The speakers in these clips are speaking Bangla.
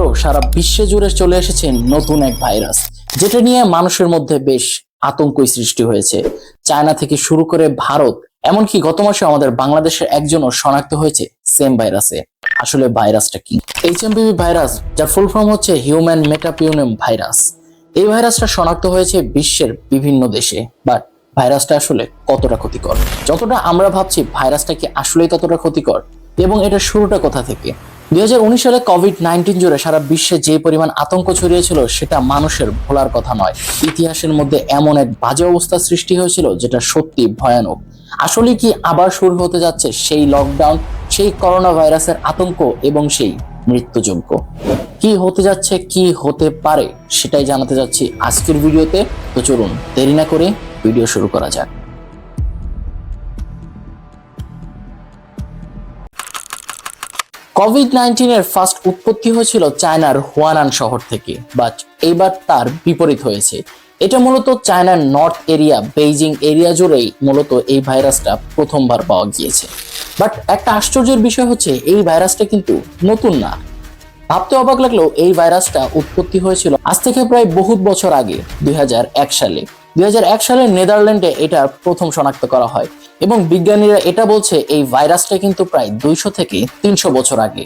এবারও সারা বিশ্বে জুড়ে চলে এসেছে নতুন এক ভাইরাস, যেটা নিয়ে মানুষের মধ্যে বেশ আতঙ্কই সৃষ্টি হয়েছে। চায়না থেকে শুরু করে ভারত, এমনকি গত মাসে আমাদের বাংলাদেশের একজনও শনাক্ত হয়েছে সেম ভাইরাসে। আসলে ভাইরাসটা কি? এইচএমপিভি ভাইরাস, যার ফুল ফর্ম হচ্ছে হিউম্যান মেটাপিউনেম ভাইরাস। এই ভাইরাসটা শনাক্ত হয়েছে বিশ্বের বিভিন্ন দেশে। বাট ভাইরাসটা আসলে কতটা ক্ষতিকর? যতটা আমরা ভাবছি ভাইরাসটা কি আসলেই ততটা ক্ষতিকর? এবং এটা শুরুটা কোথা থেকে? 2019 সালে কোভিড-19 জুড়ে সারা বিশ্বে যে পরিমাণ আতঙ্ক ছড়িয়েছিল সেটা মানুষের ভোলার কথা নয়। ইতিহাসের মধ্যে এমন এক বাজে অবস্থা সৃষ্টি হয়েছিল যেটা সত্যি ভয়ানক। আসলে কি আবার শুরু হতে যাচ্ছে সেই লকডাউন, সেই করোনা ভাইরাসের আতঙ্ক এবং সেই মৃত্যুযোগ্য? কি হতে যাচ্ছে, কি হতে পারে, সেটাই জানাতে যাচ্ছি আজকের ভিডিওতে। তো চলুন দেরি না করে ভিডিও শুরু করা যাক। কোভিড-19 এর ফার্স্ট উৎপত্তি হয়েছিল চায়নার হুয়ানান শহর থেকে, বাট এইবার তার বিপরীত হয়েছে। এটা মূলত চায়নার নর্থ এরিয়া, বেইজিং এরিয়া জুড়েই মূলত এই ভাইরাসটা প্রথমবার পাওয়া গিয়েছে। বাট একটা আশ্চর্যের বিষয় হচ্ছে এই ভাইরাসটা কিন্তু নতুন না। ভাবতে অবাক লাগলেও এই ভাইরাসটা উৎপত্তি হয়েছিল আজ থেকে প্রায় বহুত বছর আগে, 2001 সালে। 2001 সালে নেদারল্যান্ডে এটা প্রথম শনাক্ত করা হয় এবং বিজ্ঞানীরা এটা বলছে এই ভাইরাসটা কিন্তু প্রায় 200 থেকে 300 বছর আগে।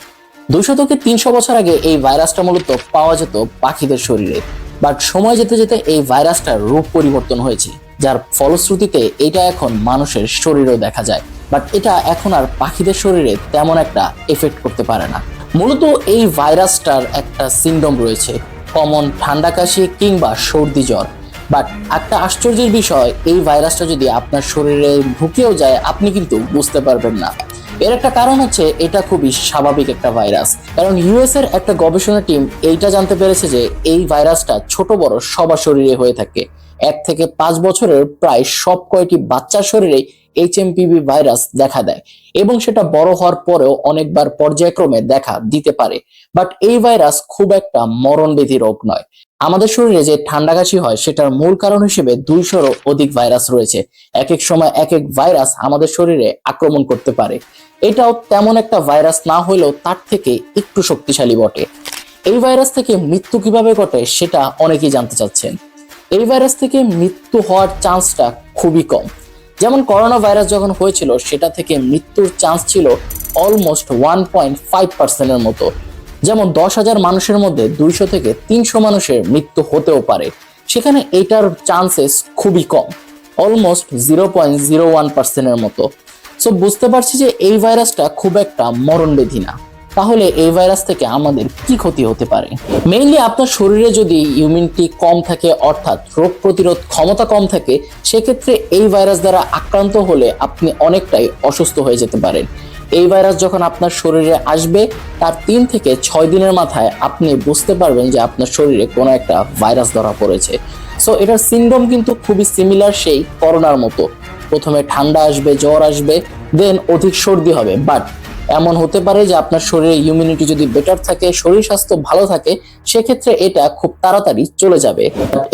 200 থেকে 300 বছর আগে এই ভাইরাসটা মূলত পাওয়া যেত পাখিদের শরীরে। বাট সময় যেতে যেতে এই ভাইরাসটার রূপ পরিবর্তন হয়েছে, যার ফলশ্রুতিতে এটা এখন মানুষের শরীরেও দেখা যায়। বাট এটা এখন আর পাখিদের শরীরে তেমন একটা এফেক্ট করতে পারে না। মূলত এই ভাইরাসটার একটা সিনড্রোম রয়েছে, কমন ঠান্ডা কাশি কিংবা সর্দি জ্বর। বাট একটা আশ্চর্যের বিষয়, এই ভাইরাসটা যদি আপনার শরীরে ঢুকেও যায় আপনি কিন্তু বুঝতে পারবেন না। এর একটা কারণ হচ্ছে এটা খুবই স্বাভাবিক একটা ভাইরাস, কারণ ইউএস এর একটা গবেষণা টিম এইটা জানতে পেরেছে যে এই ভাইরাসটা ছোট বড় সবার শরীরে হয়ে থাকে। 1 থেকে 5 বছরের প্রায় সব কয়টি বাচ্চার শরীরে এইচএমপিভি ভাইরাস দেখা দেয় এবং সেটা বড় হওয়ার পরেও অনেকবার পর্যায়ক্রমে দেখা দিতে পারে। বাট এই ভাইরাস খুব একটা মরণবেধি রোগ নয়। আমাদের শরীরে যে ঠান্ডা কাশি হয় সেটার মূল কারণ হিসেবে 200-রও অধিক ভাইরাস রয়েছে। এক এক সময় এক এক ভাইরাস আমাদের শরীরে আক্রমণ করতে পারে। এটাও তেমন একটা ভাইরাস না হলেও তার থেকে একটু শক্তিশালী বটে। এই ভাইরাস থেকে মৃত্যু কিভাবে ঘটে সেটা অনেকেই জানতে চাচ্ছেন। এই ভাইরাস থেকে মৃত্যু হওয়ার চান্সটা খুবই কম। যেমন করোনা ভাইরাস যখন হয়েছিল সেটা থেকে মৃত্যুর চান্স ছিল অলমোস্ট 1.5%-এর মতো। যেমন 10,000 মানুষের মধ্যে 200 থেকে 300 মানুষের মৃত্যু হতেও পারে, সেখানে এটার চান্সেস খুবই কম, অলমোস্ট 0.01%-এর মতো। সো বুঝতে পারছি যে এই ভাইরাসটা খুব একটা মরণবেধি না। তাহলে এই ভাইরাস থেকে আমাদের কি ক্ষতি হতে পারে? মেইনলি আপনার শরীরে যদি ইমিউনিটি কম থাকে, অর্থাৎ রোগ প্রতিরোধ ক্ষমতা কম থাকে, সেক্ষেত্রে এই ভাইরাস দ্বারা আক্রান্ত হলে আপনি অনেকটাই অসুস্থ হয়ে যেতে পারেন। এই ভাইরাস যখন আপনার শরীরে আসবে তার 3 থেকে 6 দিনের মাথায় আপনি বুঝতে পারবেন যে আপনার শরীরে কোনো একটা ভাইরাস ধরা পড়েছে। সো এটার সিনড্রোম কিন্তু খুবই সিমিলার সেই করোনার মতো। প্রথমে ঠান্ডা আসবে, জ্বর আসবে, দেন অধিক সর্দি হবে। বাট এমন হতে পারে যে আপনার শরীরে ইমিউনিটি যদি বেটার থাকে, শরীর স্বাস্থ্য ভালো থাকে, সেক্ষেত্রে এটা খুব তাড়াতাড়ি চলে যাবে।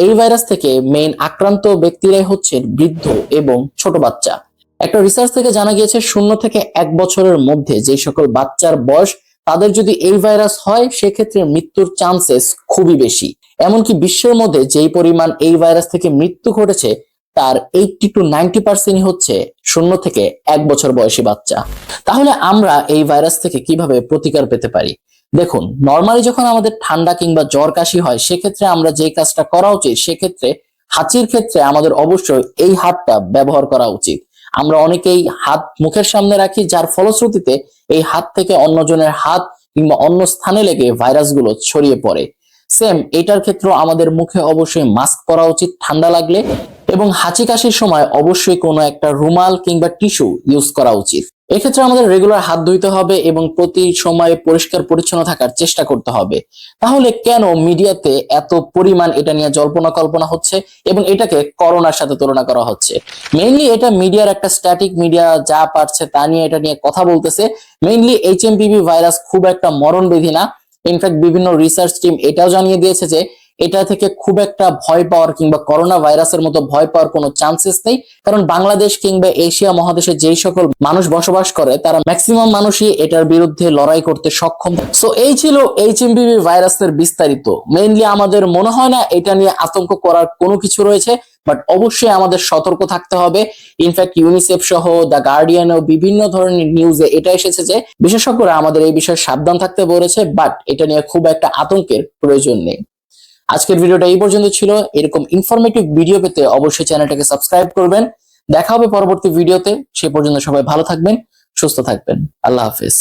এই ভাইরাস থেকে মেইন আক্রান্ত ব্যক্তিরাই হচ্ছে বৃদ্ধ এবং ছোট বাচ্চা। একটা রিসার্চ থেকে জানা গিয়েছে 0 থেকে 1 বছরের মধ্যে যে সকল বাচ্চার বয়স, তাদের যদি এই ভাইরাস হয় সেক্ষেত্রে মৃত্যুর চান্সেস খুবই বেশি। এমনকি বিশ্বের মধ্যে যেই পরিমাণ এই ভাইরাস থেকে মৃত্যু ঘটেছে তার 80-90% হচ্ছে 0 থেকে 1 বছর বয়সী বাচ্চা। তাহলে আমরা এই ভাইরাস থেকে কিভাবে প্রতিকার পেতে পারি? দেখুন, নর্মালি যখন আমাদের ঠান্ডা কিংবা জ্বর কাশি হয় সেক্ষেত্রে আমরা যে কাজটা করা উচিত, সেক্ষেত্রে হাঁচির ক্ষেত্রে আমাদের অবশ্যই এই হাতটা ব্যবহার করা উচিত। আমরা অনেকেই হাত মুখের সামনে রাখি, যার ফলশ্রুতিতে এই হাত থেকে অন্যজনের হাত কিংবা অন্য স্থানে লেগে ভাইরাসগুলো ছড়িয়ে পড়ে। সেম এটার ক্ষেত্রেও আমাদের মুখে অবশ্যই মাস্ক পরা উচিত ঠান্ডা লাগলে, এবং হাঁচি কাশির সময় অবশ্যই কোনো একটা রুমাল কিংবা টিস্যু ইউজ করা উচিত। এক্ষেত্রে আমাদের রেগুলার হাত ধুইতে হবে এবং প্রতি সময় পরিষ্কার পরিচ্ছন্ন থাকার চেষ্টা করতে হবে। তাহলে কেন মিডিয়াতে এত পরিমাণ এটা নিয়ে জল্পনা কল্পনা হচ্ছে এবং এটাকে করোনার সাথে তুলনা করা হচ্ছে? মেইনলি এটা মিডিয়ার একটা স্ট্যাটিক, মিডিয়া যা পারছে তা নিয়ে এটা নিয়ে কথা বলতেছে। মেইনলি এইচএমপিভি ভাইরাস খুব একটা মরণবেধি না। ইনফ্যাক্ট বিভিন্ন রিসার্চ টিম এটাও জানিয়ে দিয়েছে যে এটা থেকে খুব একটা ভয় পাওয়ার কিংবা করোনা ভাইরাসের মতো ভয় পাওয়ার কোনো চান্সেস নেই, কারণ বাংলাদেশ কিংবা এশিয়া মহাদেশে যেই সকল মানুষ বসবাস করে তারা ম্যাক্সিমাম মানুষই এটার বিরুদ্ধে লড়াই করতে সক্ষম। সো এই ছিল এইচএমপিভি ভাইরাসের বিস্তারিত। মেইনলি আমাদের মনে হয় না এটা নিয়ে আতঙ্ক করার কোনো কিছু রয়েছে, বাট অবশ্যই আমাদের সতর্ক থাকতে হবে। ইনফ্যাক্ট ইউনিসেফ সহ দ্য গার্ডিয়ান ও বিভিন্ন ধরনের নিউজে এটা এসেছে যে বিশেষজ্ঞরা আমাদের এই বিষয়ে সাবধান থাকতে বলেছে, বাট এটা নিয়ে খুব একটা আতঙ্কের প্রয়োজন নেই। আজকের ভিডিওটা এই পর্যন্ত ছিল। এরকম ইনফরমেটিভ ভিডিও পেতে অবশ্যই চ্যানেলটাকে সাবস্ক্রাইব করবেন। দেখা হবে পরবর্তী ভিডিওতে। সে পর্যন্ত সবাই ভালো থাকবেন, সুস্থ থাকবেন। আল্লাহ হাফেজ।